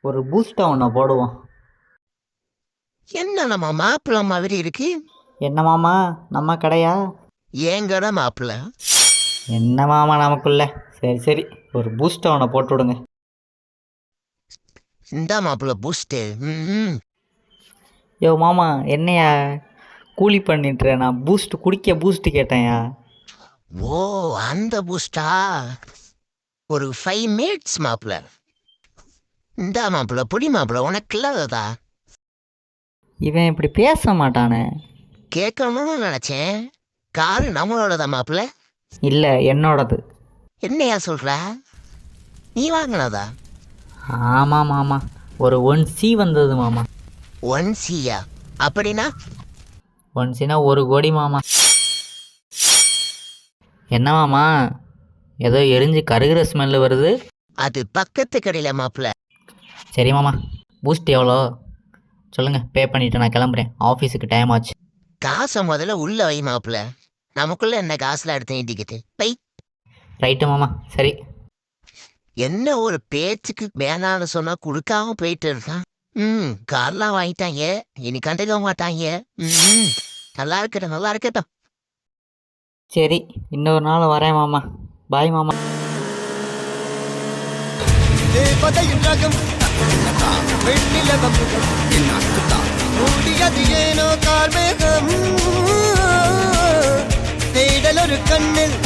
ஒரு பூஸ்டா ஒன்று போடுவோம். என்ன நம்ம மாப்பிள்ள மாதிரி இருக்கு? என்ன மாமா, நம்ம கடையா? ஏங்கட மாப்பிள்ள. என்ன மாமா நமக்குள்ள? சரி சரி, ஒரு பூஸ்டா ஒன்று போட்டு விடுங்க. இந்த மாப்பிள்ள பூஸ்ட். யோ மாமா, என்னையா கூலி பண்ணிட்டுற? நான் பூஸ்ட் கேட்டேன்யா. ஓ, அந்த பூஸ்டா? ஒரு 5 மினிட்ஸ் மாப்பிள்ள. இந்த மாப்பிள்ள புடி மாப்பிள்ள, உனக்கு இல்லாததா? இவன் இப்படி பேச மாட்டானே. கேட்கணும்னு நினைச்சேன். காரு நம்மளோடதா மாப்பிள்ள? இல்லை, என்னோடது. என்னையா சொல்ற? நீ வாங்கினதா? ஆமாம் மாமா, ஒரு 1C வந்தது மாமா. 1C அப்படின்னா? 1Cனா 1 கோடி மாமா. என்ன மாமா, ஏதோ எரிஞ்சு கருகிற ஸ்மெல்லு வருது. அது பக்கத்து கடையில் மாப்பிள்ள. சரி மாமா, பூஸ்ட் எவ்வளோ சொல்லுங்கள், பே பண்ணிவிட்டு நான் கிளம்புறேன், ஆஃபீஸுக்கு டைம் ஆச்சு. காசை முதல்ல உள்ள வை மாப்பிள்ள. நமக்குள்ள என்ன காசுல எடுத்து நீட்டிக்கிட்டு பை. ரைட்டு மாமா, சரி. என்ன ஒரு பேச்சுக்கு வேணான்னு சொன்னா கொடுக்காம போயிட்டு இருக்கான். கார்லாம் வாங்கிட்டாங்க, இனி கண்டுக்க மாட்டாங்க. நல்லா இருக்கட்டும், நல்லா இருக்கட்டும். சரி, இன்னொரு நாள் வரேன் மாமா. பாய் மாமா. ஏனோ கார்மேகம் தேடல் ஒரு கண்ணில்